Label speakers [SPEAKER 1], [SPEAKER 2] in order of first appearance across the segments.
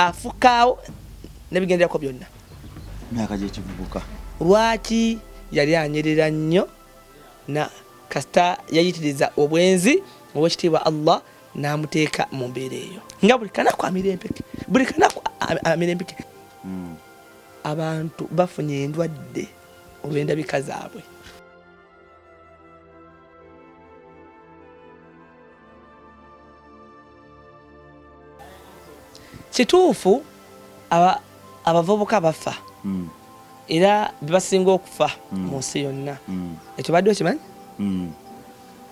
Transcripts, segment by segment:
[SPEAKER 1] afukaawo nebigenderako byonna
[SPEAKER 2] myaka gyekivubuka
[SPEAKER 1] lwaki yali anyerera nnyo na kasita yayitiriza obwenzi obwekitiibwa Allah n'amuteeka mu mbeera eyo nga buli kanaku amira empeke abantu bafunye endwadde olw'endabika zaabwe. Kituufu abavubuka bafa era bebasinga okufa mu nsi yonna ekyo badde okimanyi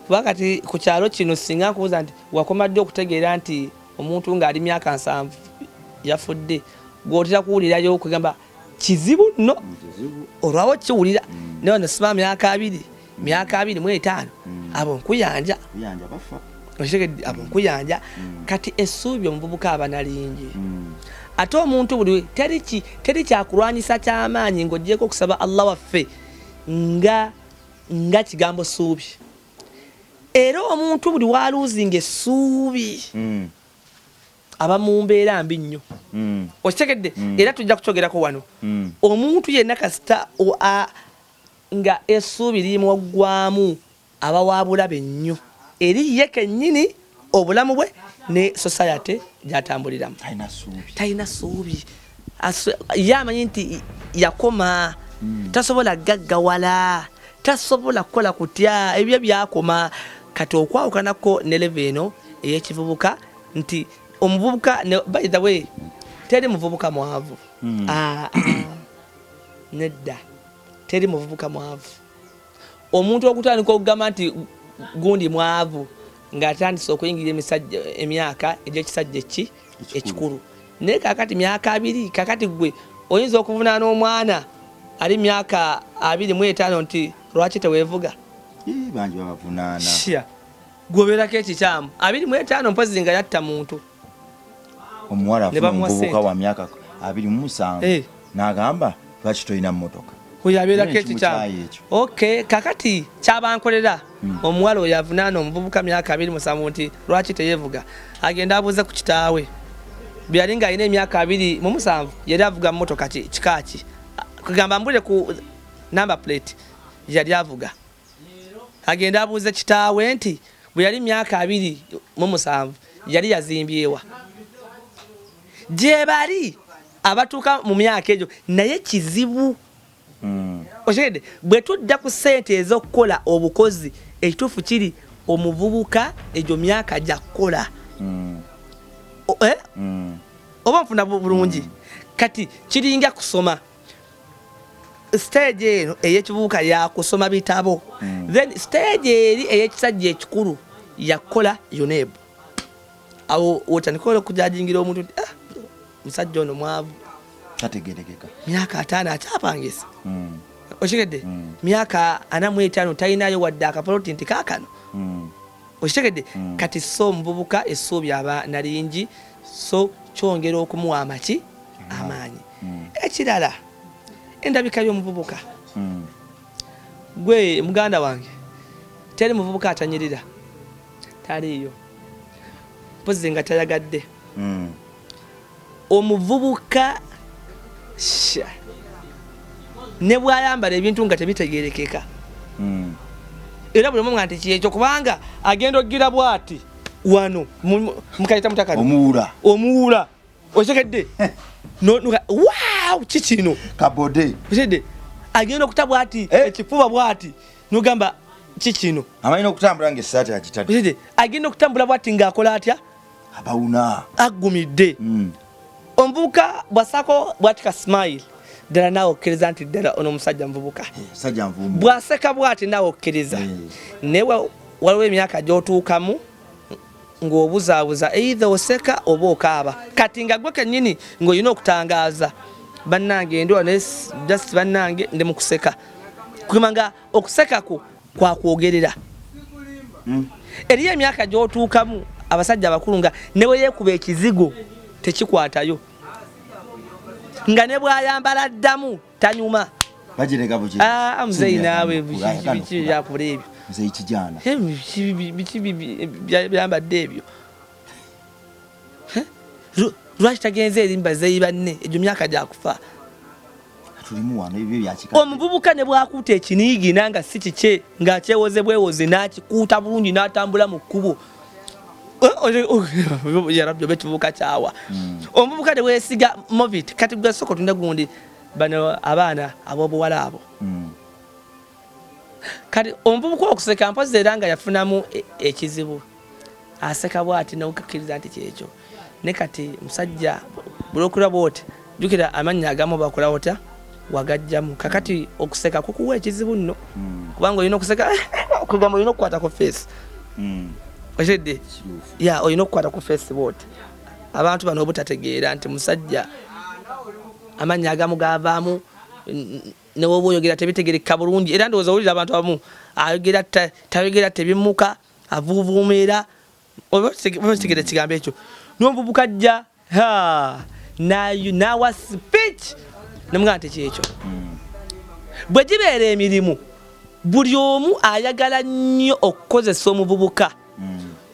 [SPEAKER 1] kuba kati ku kyalo kino singa nkubuuza nti wakoma dde okutegeera nti omuntu ng'ali myaka 7 yafudde gw'otera kuwulirayo okugamba kizibu nno olwawo kiwulira naye nasiba myaka 25 abo nkuyanja okitegedde abo nkuyanja kati essuubi omuvubuka abanalingi ate omuntu buli teri kyakulwanyisa ky'amaanyi ng'ogyeko okusaba Allah waffe nga kigambo ssuubi era omuntu buli waluuzinga essuubi aba mu mbeera mbi nnyo okitegedde era tujja kutogerako wano omuntu yenna kasita nga essuubi limuwaggwamu aba wa bulabe nnyo eri ye kennyini obulamu bwe ne society gyatambuliramu talina ssuubi ye amanyi nti yakoma tasobola gaggawala tasobola kukola kutya ebyo byakoma kati okwawukanako ne leve eno ey'ekivubuka nti omuvubuka by the way teri muvubuka mwavu nedda teri muvubuka mwavu omuntu okutandika okugamba nti gundi mwavu ng'atandise okuyingira emyaka egy'ekisajja ekikulu naye kakati myaka 2 kakati gwe oyinza okuvunaana omwana ali myaka 25 nti lwaki teweevuga
[SPEAKER 2] bangi babavunaana
[SPEAKER 1] gwobeerako ekikyamu 25 mpozi nga yatta muntu
[SPEAKER 2] omuwala afuna omuvubuka wa myaka 27 n'agamba lwaki toyina mmotoka
[SPEAKER 1] oyo abeerako ekikyamu okay kakati kyabankolera omuwala oyo avunaana omuvubuka myaka 27 nti lwaki teyeevuga agenda abuuze ku kitaawe bwe yali ng'alina emyaka 27 yali avuga mmotoka kikaaki kugamba mbule ku number plate yali avuga agenda abuuze kitaawe nti bwe yali myaka 27 yali yazimbyewa gye bali abatuuka mu myaka egyo naye kizibu okitegedde bwe tudda ku ssente ez'okukola obukozi ekituufu kiri omuvubuka egyo myaka gyakukola oba nfuna bulungi kati kiringa kusoma stage eno ey'ekivubuka yakusoma bitabo then stage eri ey'ekisajja ekikulu yakukola UNEB awo otandikola okujajingira omuntu musajja ono mwavu
[SPEAKER 2] tategerekeka
[SPEAKER 1] myaka 5 akyapangisa okitegedde myaka 45 talinayo wadde akapoloti nti kaakano okitegedde kati so omuvubuka essuubi aba nalingi so kyongera okumuwa amaanyi ekirala endabika y'omuvubuka gwe muganda wange teri muvubuka atanyirira taliyo mpozi nga tayagadde omuvubuka ne bwayambala ebintu nga tebitegerekeka era buli omu nti kyekyo kubanga agenda ogira bwati wano mukayita mutakano omuwula okitegedde wow kikino
[SPEAKER 2] kabode
[SPEAKER 1] okitegedde agenda okuta bwati ekifuba bwati nogamba kikino
[SPEAKER 2] amalina okutambula ng'essaati agitadde
[SPEAKER 1] okitegedde agenda okutambula bwati ng'akola atya
[SPEAKER 2] abawuna
[SPEAKER 1] agumidde omuvubuka bwasako bwatika smile ddala naawe okkereza nti ddala ono omusajja muvubuka bwaseka bwati naawe okkereza naye waliwo emyaka gy'otuukamu ng'obuzaabuza eitha oseka oba okaaba kati nga gwe kennyini ng'olina okutangaaza bannange ndi wano just bannange ndi mu kuseka kugamba nga okuseka kwakwogerera eriyo emyaka gy'otuukamu abasajja abakulu nga ne bwe yeekuba ekizigo tekikwatayo nga ne bw'ayambala ddamu tanyuma
[SPEAKER 2] bagireka buki
[SPEAKER 1] muzeyi naawe biki byakula ebyo
[SPEAKER 2] muzeyi kijana
[SPEAKER 1] biki byambadde ebyo lwaki tagenze erimba zeyi banne egyo myaka gyakufa
[SPEAKER 2] tulimu wano ebyo byakika
[SPEAKER 1] omuvubuka ne bwakuuta ekiniigi nanga si kike ng'akyewoze bwewoze n'akikuuta bulungi n'atambula mu kkubo yarabbi oba ekivubuka kyawa omuvubuka ne bwesiga movit kati gwe soko tunda gundi bano abaana ab'obuwala abo kati omuvubuka okuseka mpozi era nga yafunamu ekizibu aseka bw'ati n'okukkiriza nti kyekyo ne kati musajja bulokula bw'oti jjukira amannya agamu bakola ota wagajjamu kakati okuseka kukuwa ekizibu nno kubanga olina okuseka okugamba olina okukwata ku face okedde ya olina okukwata ku face bw'oti abantu bano obutategeera nti musajja amannya agamu gavaamu newoba oyogera tebitegereka bulungi era ndowooza owulira abantu abamu ayogera tayogera tebimuka avuuvuumera oba kitegera ekigambo ekyo n'omuvubuka ajja nawa speech nemugamba nti kyekyo bwe gibeera emirimu buli omu ayagala nnyo okukozesa omuvubuka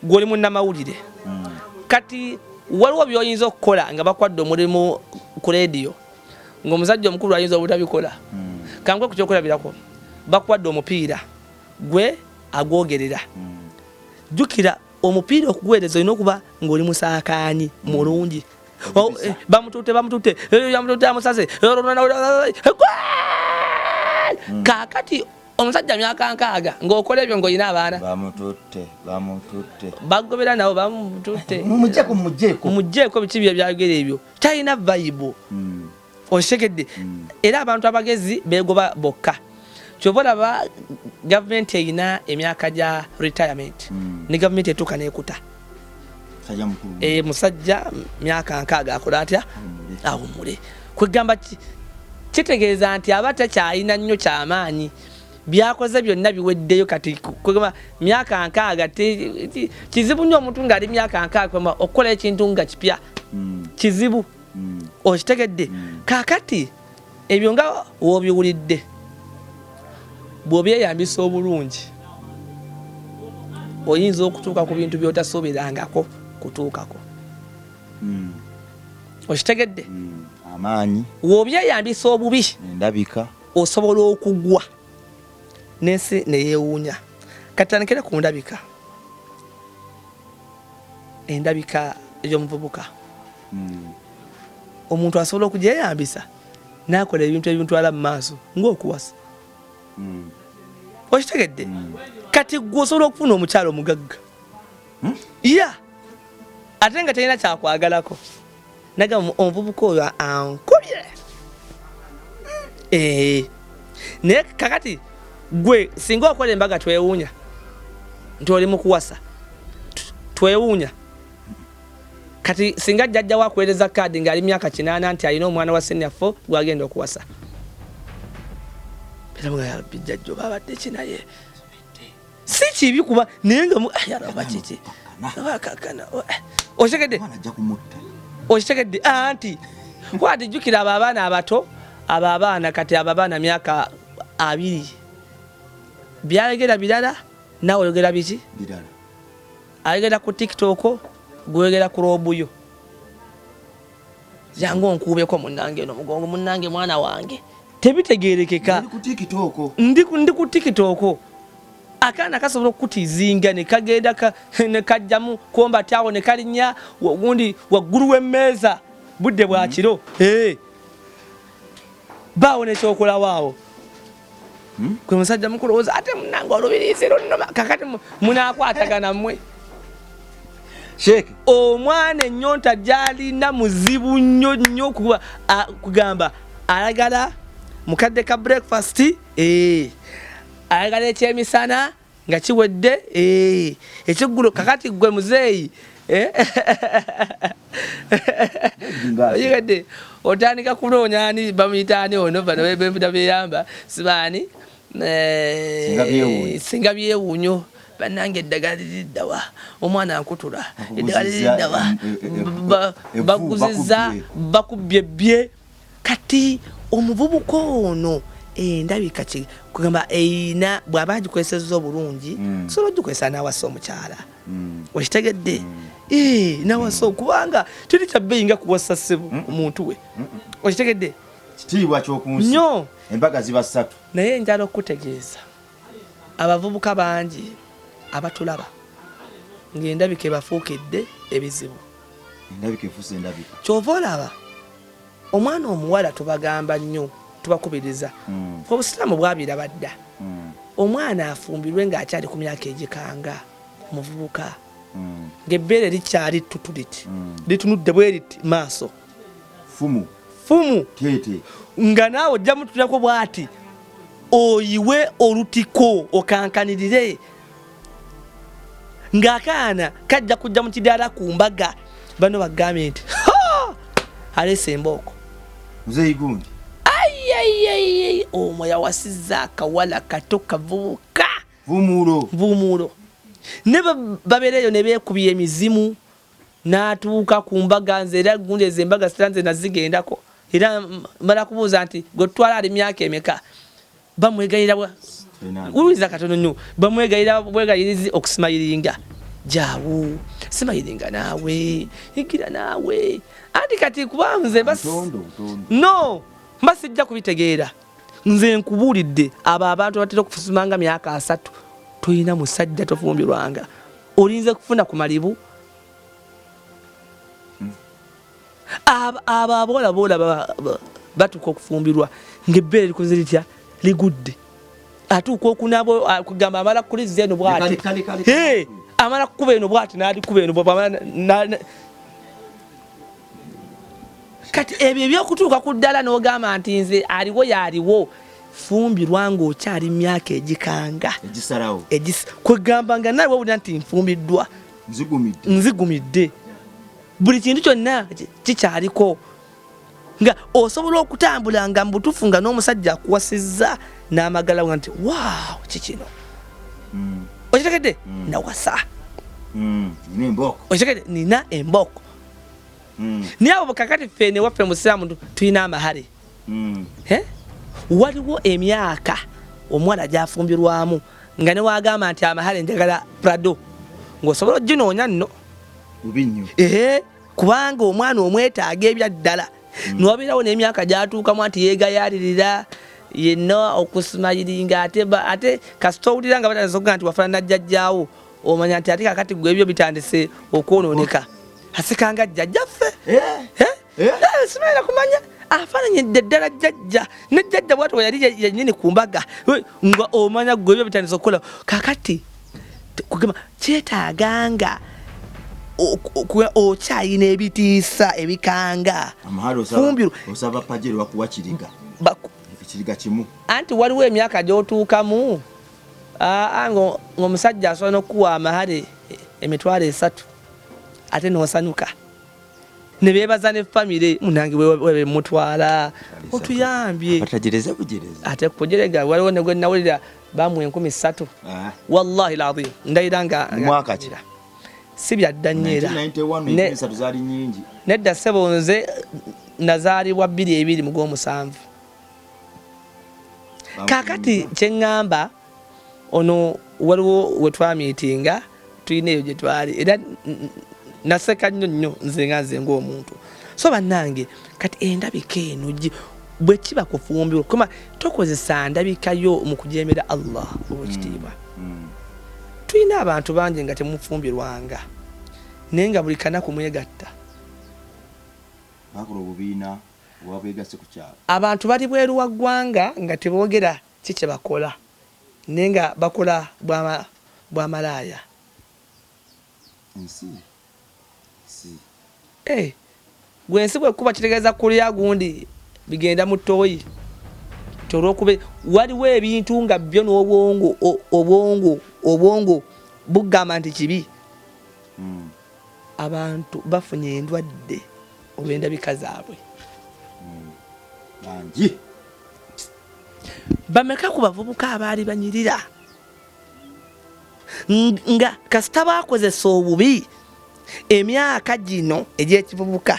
[SPEAKER 1] gw'oli munnamawulire kati waliwo by'oyinza okukola nga bakwadde omulimu ku leediyo ng'omusajja omukulu ayinza obutabikola kankwe ku kyokulabirako bakwadde omupiira gwe agwogerera jjukira omupiira okuguweereza olina okuba ng'oli musaakaanyi mulungi bamututte amusaze kaakati omusajja myaka nkaaga ng'okola ebyo ng'olina abaana bagobera nabo mumugjeeko biki bye byayogera ebyo talina vayibu okitegedde era abantu abagezi beegoba bokka kyova olaba gavumenti erina emyaka gya retirement ne gavumenti etuuka n'ekuta musajja myaka nkaaga akola atya awummule kwegamba kitegeeza nti aba takyalina nnyo kyamaanyi byakoze byonna biweddeyo kati kwegamba myaka nkaaga kizibu nnyo omuntu ng'ali myaka nkaaga okukola ekintu nga kipya kizibu okitegedde kaakati ebyo nga woobiwulidde bw'obyeyambisa obulungi oyinza okutuuka ku bintu by'otasuubirangako kutuukako okitegedde
[SPEAKER 2] amaanyi
[SPEAKER 1] w'obyeyambisa obubi
[SPEAKER 2] endabika
[SPEAKER 1] osobola okugwa n'ensi neyeewuunya katandikire ku ndabika endabika ey'omuvubuka omuntu asobola okugyeyambisa n'akola ebintu ebimutwala mu maaso ng'okuwasa okitegedde kati gwe osobola okufuna omukyalo omugagga ate nga talina kyakwagalako nagamba omuvubuka oyo ankubye naye kakati gwe singa okola embaga twewuunya nti oli mu kuwasa twewuunya kati singa jjajja wakuweereza kaadi ng'ali myaka 8 nti alina omwana wa senior 4 gwagenda okuwasa jjajja oba abadde kinaye si kibi kuba naye nga yaraba kiki abakakana okitegedde anti kwati jjukira abo abaana abato abo abaana kati abo abaana myaka 2 byayogera birala nawe oyogera biki birala ayogera ku TikTok gwegera ku robuyo jangu onkuubeko munnange eno mugongo munnange mwana wange tebitegerekeka ndi ku TikTok akaana kasobola okutizinga ne kagenda ne kajjamu kombati awo ne kalinya gundi waggulu w'emmeeza budde bwa kiro baawo nekyokola waawo kwe musajja mukulowooza ate munnange olubirizi lunnoma kakati munaakwatagana mmwe
[SPEAKER 2] Sheikh
[SPEAKER 1] omwana ennyonta gyalina muzibu nnyo nnyo kuba kugamba ayagala mukadde ka breakfast ayagala ekyemisana nga kiwedde ekiggulo kakati gwe muzeeyi yigade otandika kunoonya ani bamuyita ani ono bano bembuda beyamba sibaani singa byewuunyo bannange eddagala liriddawa omwana ankutula eddagala liriddawa baguzizza bakubyebbye kati omuvubuka ono endabika kugamba eyina bw'aba agikozesezza obulungi sobola ogikozesa n'awasa omukyala okitegedde nawasa okubanga teri kyabbeeyi nga kuwasa ssebo omuntu we okitegedde
[SPEAKER 2] kitiibwa ky'okunsi
[SPEAKER 1] nnyo
[SPEAKER 2] embaga ziba 3
[SPEAKER 1] naye njala okutegeeza abavubuka bangi abatulaba ng'endabika ebafuukidde ebizibu
[SPEAKER 2] endabika efuuse endabika
[SPEAKER 1] kyova olaba omwana omuwala tubagamba nnyo tubakubiriza obusiraamu bwabiraba dda omwana afumbirwe ng'akyali ku myaka egikanga omuvubuka ng'ebbeere likyali tutuliti litunudde bwe riti maaso fumu
[SPEAKER 2] tete
[SPEAKER 1] nga naawe ojja mutulako bw'ati oyiwe olutiko okankanirire ng'akaana kajja kujja mu kidaala ku mbaga bano bagambe nti aleese embooko
[SPEAKER 2] muzeeyi gundi
[SPEAKER 1] omwo yawasizza akawala kato kavubuka vumuulo ne babeereyo ne beekubya emizimu n'atuuka ku mbaga nze era gundi ezo embaga sitanze nazigendako era mala kubuuza nti gwe tutwala ali myaka emeka bamwegayira uliza katono nnyo bamwegayira bwegayirizi okusimayiringa jaawo simayiringa naawe igira naawe anti kati kuba nze no mbasijja kubitegeera nze nkubuulidde abo abantu batera okufusumanga myaka 3 toyina musajja tofumbirwanga olinze kufuna ku malibu abo aboola batuuka okufumbirwa ng'ebbeere likoze litya ligudde atuuka okunaabo kugamba amala kuliza eno bw'ati amala kukuba eno bw'ati n'alikuba eno kati ebyo ebyokutuuka ku ddala n'ogamba nti nze aliwo yaliwo fumbirwa ng'okyali myaka egikanga
[SPEAKER 2] egisalawo
[SPEAKER 1] kwegamba nga nawe wabulira nti nfumbiddwa nzigumidde buli kintu kyonna kikyaliko nga osobola okutambula nga mbutufu nga n'omusajja akuwasizza n'amagala nti waaw kikino okitegedde nawasa okitegedde nina embooko naye abo kakati ffene waffe musiraamu tulina amahale waliwo emyaka omuwala gyafumbirwamu nga ne wagamba nti amahale njagala prado ng'osobola oginoonya nno kubanga omwana omwetaaga ebya ddala niwabeerawo n'emyaka gyatuukamu nti yeegayalirira yenna okusimayiringa ate kasita owulira nga batandise okuga nti wafaanana jjajjaawo omanya nti ate kakati gwe ebyo bitandise okwonooneka asekanga jjajjaffe simayira kumanya afaananyidde ddala jjajja ne jjajja bwati we yali yennyini ku mbaga nga omanya gwe ebyo bitandise okukola kakati kugamba kyetaaganga okyayina ebitiisa ebikanga
[SPEAKER 2] osaba pajeri wakuwa kiriga kimu
[SPEAKER 1] anti waliwo emyaka gy'otuukamu ng'omusajja asobola n'okuwa amahale emitwalo 3 ate n'osanyuka ne beebaza ne famire munange webe mutwala otuyambye ate kujerega waliwo ne gwe nawulira bamuwa 13,000 wallahi lazim ndayira nga
[SPEAKER 2] mwaka ki
[SPEAKER 1] si byadda nnyo era nedda ssebo nze nazaalibwa 22 mu gw'omusanvu kakati kyeŋŋamba ono waliwo we twamiitinga tulina eyo gye twali era naseka nnyo nze ng'omuntu so bannange kati endabika eno bwe kiba kufumbirwa kuma tokozesa ndabikayo mu kujeemera Allah obwekitiibwa tulina abantu bangi nga temufumbirwanga naye nga buli kanaku mwegatta abantu bali bweru wa ggwanga nga teboogera kikye bakola naye nga bakola bwamalaaya gwe ensi bwekuba kitegeeza kulya gundi bigenda mu ttooyi olwokuba waliwo ebintu nga byo n'obwongo bugamba nti kibi abantu bafunye endwadde olw'endabika zaabwe bameka ku bavubuka abaali banyirira nga kasita bakozesa obubi emyaka gino egy'ekivubuka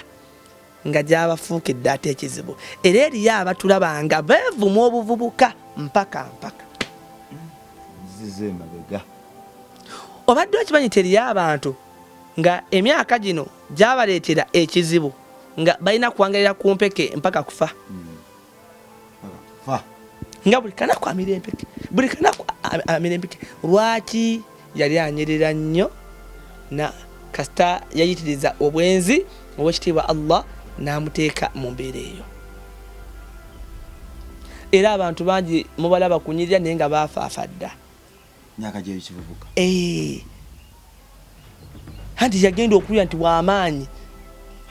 [SPEAKER 1] nga gyabafuukidde ate ekizibu era eriyo abatulabanga beevuma obuvubuka mpaka obadde okimanyi teri abantu nga emyaka gino gyabaleetera ekizibu nga balina kuwangalira ku mpeke mpaka kufa. Nga buli kanaku amira empeke, buli kanaku amira empeke. Lwaki? Yali anyerera nnyo na kasita yayitiriza obwenzi obw'ekitiibwa Allah n'amuteeka mu mbeera eyo. Era abantu bangi mubalaba kunyirira naye nga baafaafadda.
[SPEAKER 2] Myaka gye kivubuka.
[SPEAKER 1] Anti yagenda okulya nti w'amaanyi.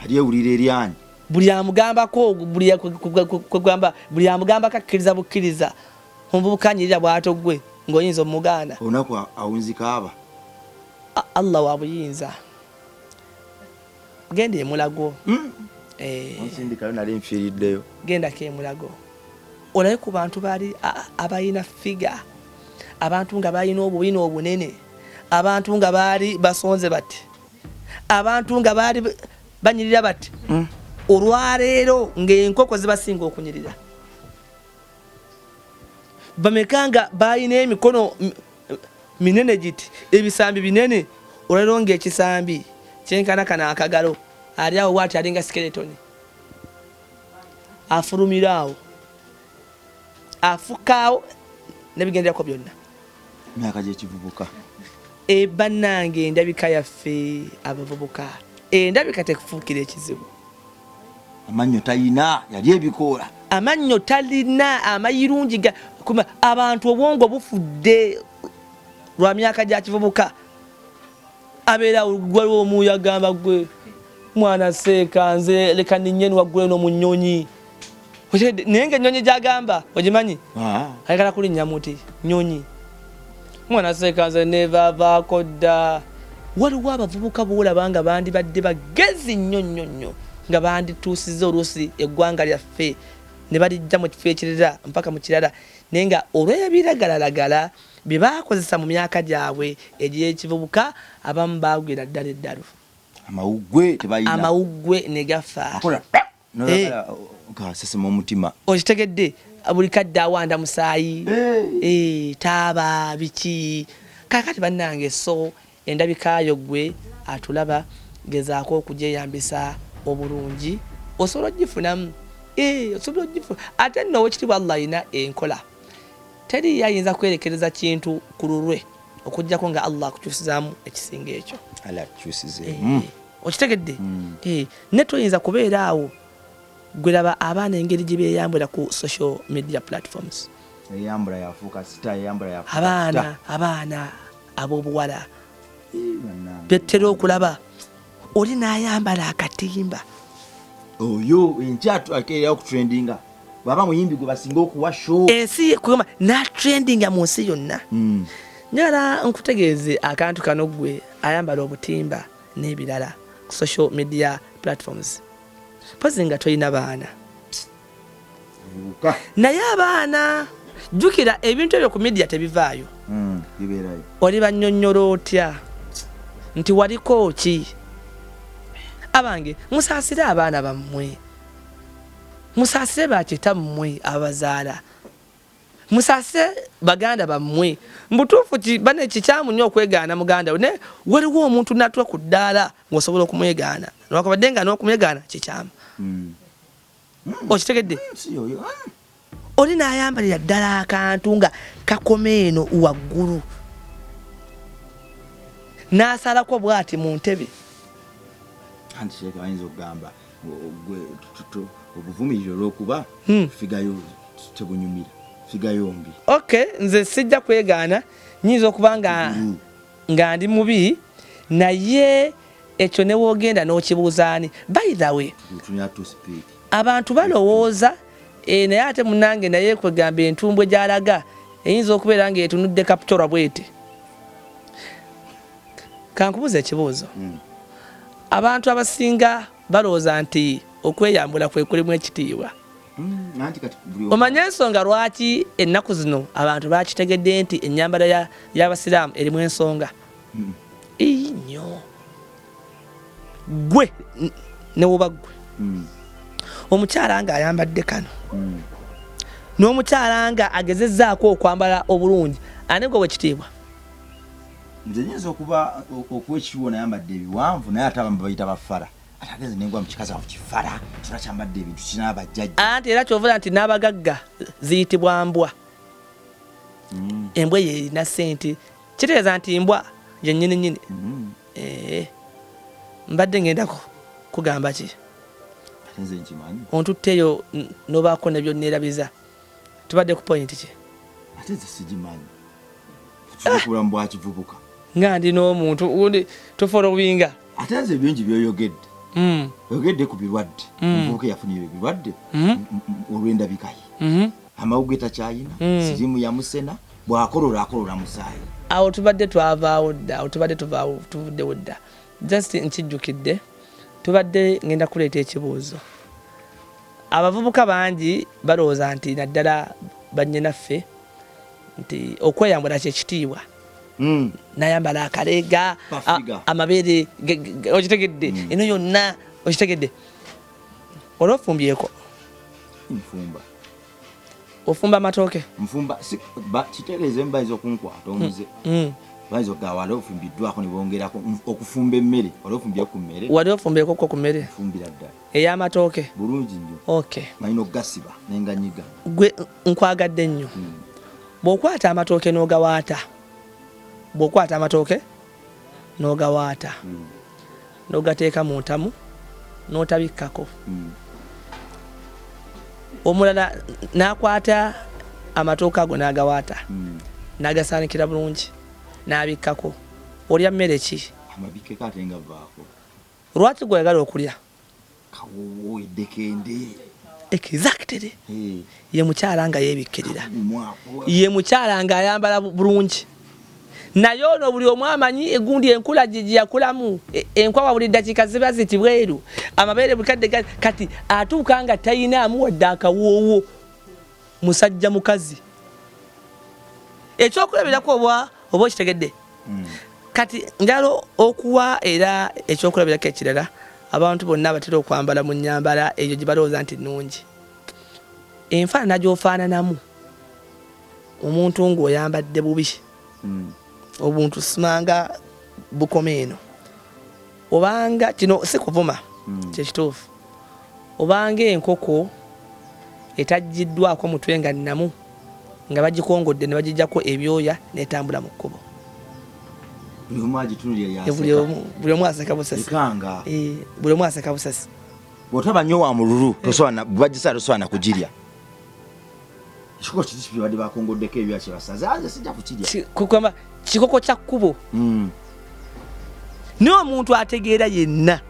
[SPEAKER 2] Ali ewulira eryanyi.
[SPEAKER 1] Buli amugambako buli amugambako akkiriza bukkiriza. Omuvubuka anyirira bw'ato gwe ng'oyinza omugaana.
[SPEAKER 2] Olunaku awunzika aba.
[SPEAKER 1] Allah wa buyinza. Genda emulago.
[SPEAKER 2] Onsindikayo nali nfiiriddeyo.
[SPEAKER 1] Gendako emulago. Olabe ku bantu baali abalina figa, abantu nga balina obubina obunene, abantu nga baali basonze bati, abantu nga baali banyirira bati. Olwaleero ng'enkoko zibasinga okunyirira. Bameka nga balina emikono minene giti, ebisambi binene. Olwaleero ng'ekisambi kyenkanakana akagalo ali awo bw'ati alinga skeletoni afulumiraawo afukaawo nebigenderako byonna.
[SPEAKER 2] Myaka gy'ekivubuka.
[SPEAKER 1] Bannange endabika yaffe abavubuka, endabika tekufuukira ekizibu.
[SPEAKER 2] Amannyo talina, yali ebikoola.
[SPEAKER 1] Amannyo talina, amayirungi abantu obwongo bufudde lwa myaka gya kivubuka. Abeera waliwo omuuyo agamba gwe mwana seeka nze leka ninnyeni waggule no mu nnyonyi. Naye ng'ennyonyi gy'agamba ogimanyi? Ayagala kulinnya muti nnyonyi. Mwana seeka nze neevaavaako dda. Waliwo abavubuka boolaba nga bandibadde bagezi nnyo nnyo nnyo nga bandituusizza oluusi eggwanga lyaffe ne balijja mu kifo ekirala mpaka mu kirala, naye nga olw'ebiragalalagala bye baakozesa mu myaka gyabwe egy'ekivubuka abamu baagwira ddala eddalu.
[SPEAKER 2] Amawuggwe tebalina.
[SPEAKER 1] Amawuggwe ne gafa.
[SPEAKER 2] Gasesema omutima.
[SPEAKER 1] Okitegedde buli kadde awanda musaayi. Taaba biki. Kakati bannange so endabikaayo gwe atulaba gezaako okugyeyambisa obulungi osobola ogifunamu. Osobola ogifuna. Ate nno owekitiibwa Allah alina enkola. Teri yayinza kwerekereza kintu ku lulwe okuggyako nga Allah akukyusizaamu ekisinga ekyo. Okitegedde? Ne toyinza kubeera awo gwe laba abaana engeri gye beeyambula ku social media platforms.
[SPEAKER 2] Eyambula yafuuka sita, eyambula yafuuka
[SPEAKER 1] abaana ab'obuwala bettera okulaba oli n'ayambala akatimba.
[SPEAKER 2] Oyo enkyatu akeera okutrendinga. Baba muyimbi gwe basinga okuwa show.
[SPEAKER 1] Ensi kugamba n'atrendinga mu nsi yonna. Njagala nkutegeeze akantu kano gwe ayambala obutimba n'ebirala ku social media platforms. Pozi nga toyina baana. Naye abaana jjukira ebintu ebyo ku media tebivaayo.
[SPEAKER 2] Bibeerayo.
[SPEAKER 1] Oli bannyonnyola otya nti waliko ki? Abange musaasire abaana bammwe, musaasire bakitammwe abazaala, musaasire baganda bammwe. Mbutuufu bane kikyamu nnyo okwegaana muganda we, naye waliwo omuntu natula ku ddaala ng'osobola okumwegaana lwakubadde nga n'okumwegaana kikyamu. Okitegedde? Oli n'ayambalira ddala akantu nga kakoma eno waggulu n'asalako bw'ati mu ntebe.
[SPEAKER 2] Anti sheeka ayinza okugamba obuvumiriro olw'okuba figayo tebunyumira, figayo mbi.
[SPEAKER 1] Okay, nze sijja kwegaana, nyinza okuba nga ndi mubi, naye ekyo ne woogenda n'okibuuzaani. By the way, abantu balowooza naye ate munnange naye kwegamba entumbwe gy'alaga eyinza okubeera ng'etunudde Kapitolwa bwete. Kankubuuza ekibuuzo. Abantu abasinga balowooza nti okweyambula kwe kulimu ekitiibwa. Omanye ensonga lwaki ennaku zino abantu bakitegedde nti ennyambala y'abasiraamu erimu ensonga? Nnyo. Gwe ne woba gwe omukyala nga ayambadde kano n'omukyala nga agezezzaako okwambala obulungi, ani gwe w'ekitiibwa?
[SPEAKER 2] nze nyinza okuba okwekiwo nayambadde ebiwanvu naye ate abamu bayita bafara ate ageze nengwa mu kikazi awo kifara kina kyambadde ebintu kina abajjajja
[SPEAKER 1] anti era kyovuga nti n'abagagga ziyitibwa mbwa embwa yerina ssente kitegeeza nti mbwa yennyini nnyini mbadde ngendako kugamba ki
[SPEAKER 2] nze nkimanyi
[SPEAKER 1] ontutteeyo nobaako nebyo neerabiza tubadde ku point ki
[SPEAKER 2] ate nze sigimanyi tukulamu bwakivubuka
[SPEAKER 1] nga ndi n'omuntu undi tofola obuyinga
[SPEAKER 2] ate nze bingi byoyogedde oyogedde ku birwadde omuvubuka yafunira ebirwadde olw'endabikaye amawuge takyayina sirimu yamusena bw'akolola musaayi
[SPEAKER 1] awo tubadde twavaawo dda awo tubadde tuvuddewo dda just nkijjukidde tubadde ngenda kuleeta ekibuuzo abavubuka bangi balowooza nti naddala bannyenaffe nti okweyambula kyekitiibwa nayambala akaleega amabeere okitegedde eno yonna okitegedde olwofumbyeko
[SPEAKER 2] nfumba
[SPEAKER 1] ofumba amatooke
[SPEAKER 2] nfumba kitegeeze mbayinza okunkwata omuze bayinza okugawala ofumbiddwako ne bongerako okufumba emmere wali ofumbye ku mmere
[SPEAKER 1] wali ofumbyeko ku mmere
[SPEAKER 2] fumbira ddala
[SPEAKER 1] ey'amatooke
[SPEAKER 2] bulungi nnyo
[SPEAKER 1] okay
[SPEAKER 2] malina okugasiba nenganyiga
[SPEAKER 1] gwe nkwagadde nnyo bw'okwata amatooke n'ogawaata bw'okwata amatooke n'ogawaata n'ogateeka mu ntamu n'otabikkako omulala n'akwata amatooke ago n'agawaata n'agasaanikira bulungi n'abikkako olya mmere ki
[SPEAKER 2] amabike kate nga vaako
[SPEAKER 1] lwaki gweyagala okulya
[SPEAKER 2] kawowo eddekende
[SPEAKER 1] exactly ye mukyala nga yeebikkirira ye mukyala nga ayambala bulungi naye ono buli omu amanyi egundi enkula gye yakulamu enkwawa buli ddakiika ziba ziti bweru amabeere bukadde kati atuuka nga tayinaamu wadde akawoowo musajja mukazi ekyokulabirako oba okitegedde kati njala okuwa era ekyokulabirako ekirala abantu bonna batera okwambala mu nnyambala eyo gye balowooza nti nnungi enfaanana gy'ofaananamu omuntu ng'oyambadde bubi obuntu simanga bukoma eno obanga kino si kuvuma kyekituufu obanga enkoko etaggiddwako mutwe nga nnamu nga bagikongodde ne bagijjako ebyoya netambula mu kkubo buli omu aseka busasi buli omu aseka busasi
[SPEAKER 2] bw'otaba nnyo wa mululu bwebagisa tosobola kugirya ekikoko kiti badde bakongoddeko ebyoya kyebasaze aze sijja kukirya
[SPEAKER 1] kugamba kikoko kya kkubo naye omuntu ategeera yenna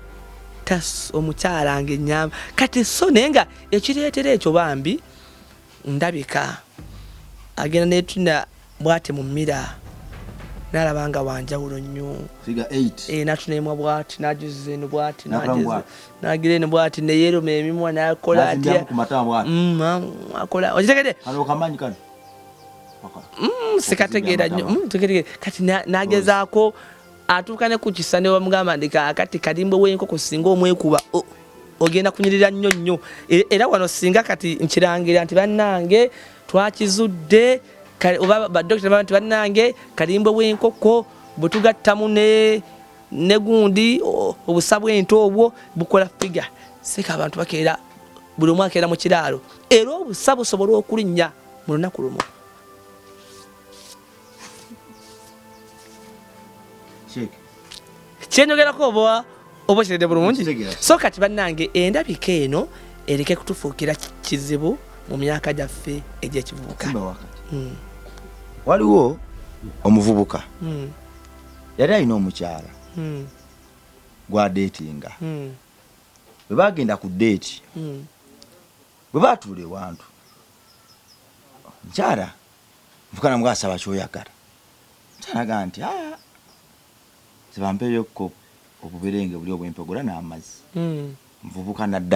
[SPEAKER 1] omukyala nga ennyamba kati so naye nga ekireetera ekyo bambi ndabika agenda netuna bwati mu mmira nalaba nga wanjawulo nnyo natunemwa bwati najuza eno bwati nagira eno bwati neyeroma emimwa nakola atya okitegedde sikategeera nnyo kati nagezaako atuuka ne ku kisa ne bamugamba ndika akati kalimbwe w'enkoko singa omwekuba ogenda kunyirira nnyo nnyo era wano singa kati nkirangira nti bannange twakizudde oba badokita baba nti bannange kalimbwe w'enkoko bwe tugattamu ne gundi obusa bw'ente obwo bukola figa sika abantu bakeera buli omu akeera mu kiraalo era obusa busobola okulinnya mu lunaku lumu kyenyogerako oba kiredde bulungi so kati bannange endabika eno ereke kutufuukira kizibu mu myaka gyaffe egy'ekivubuka
[SPEAKER 2] waliwo omuvubuka yali alina omukyala gwadeetinga bwe bagenda ku deeti bwe batuula ewantu mukyala muvukana mubwasaba kyoyagala mukyala agaa nti zibampeeyo obuberenge buli obw'empegola n'amazzi muvubuka nadda